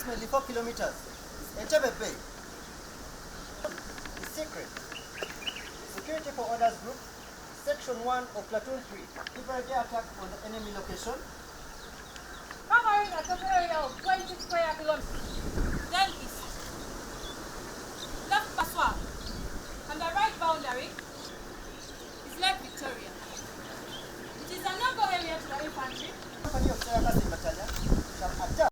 approximately 4 kilometers. Entebbe Bay. The secret. Security for Orders Group, Section 1 of Platoon 3. Deliberately attack on the enemy location. Covering a total area of 20 square kilometers. Then east. Left Paswa. And the right boundary is Lake Victoria. It is a no-go area to the infantry. Company of Serakazi Battalion shall attack.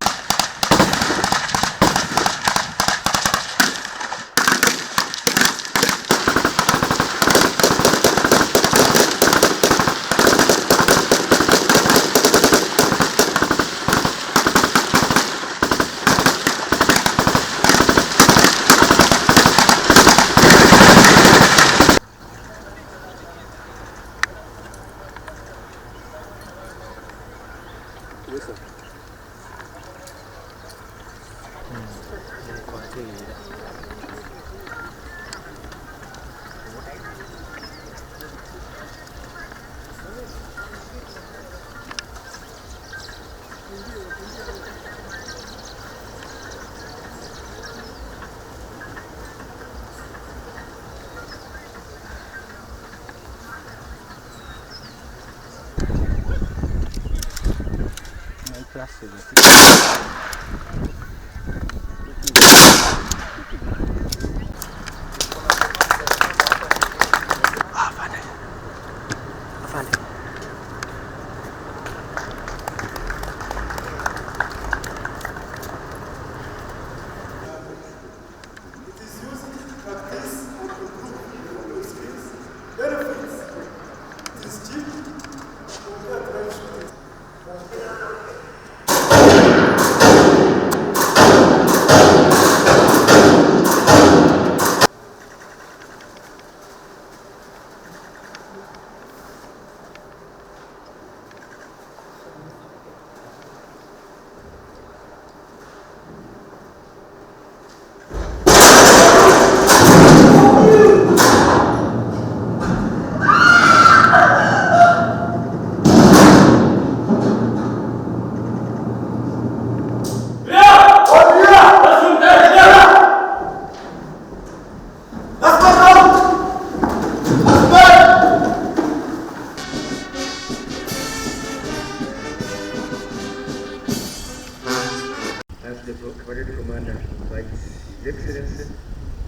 The parade commander invites His Excellency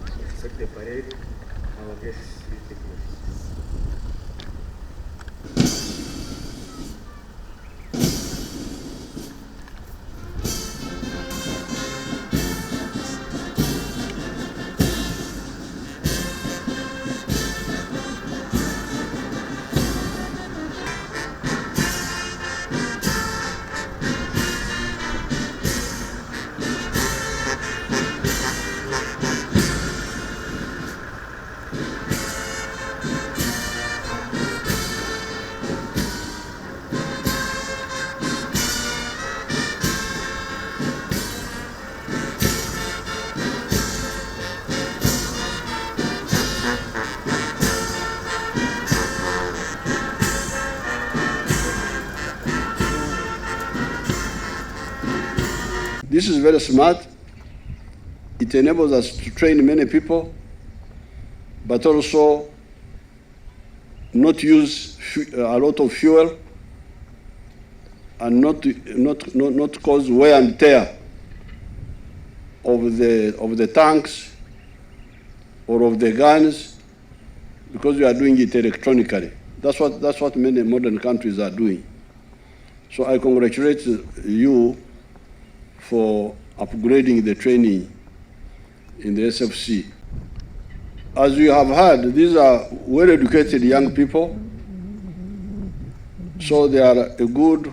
to inspect the parade. Our guest is the This is very smart. It enables us to train many people, but also not use a lot of fuel and not cause wear and tear of the tanks or of the guns, because we are doing it electronically. That's what many modern countries are doing. So I congratulate you for upgrading the training in the SFC. As you have heard, these are well-educated young people, so they are a good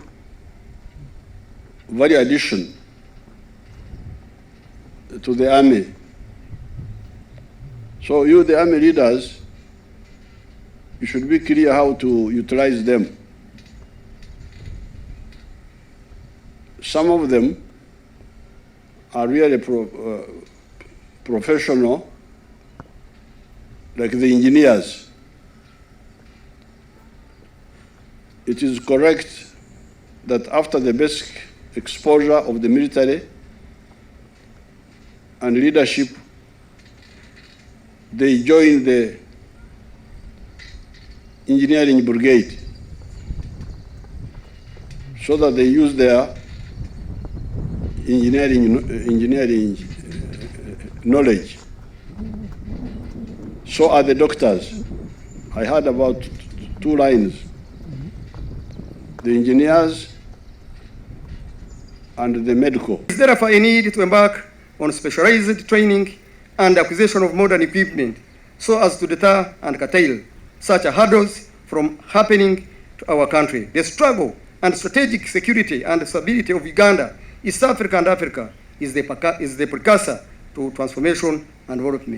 value addition to the army. So you, the army leaders, you should be clear how to utilize them. Some of them are really professional, like the engineers. It is correct that after the basic exposure of the military, and leadership, they joined the engineering brigade so that they use their engineering knowledge. So are the doctors. I heard about 2 lines. The engineers and the medical. There is therefore a need to embark on specialized training and acquisition of modern equipment so as to deter and curtail such hurdles from happening to our country. The struggle and strategic security and stability of Uganda, East Africa and Africa is the precursor to transformation and development.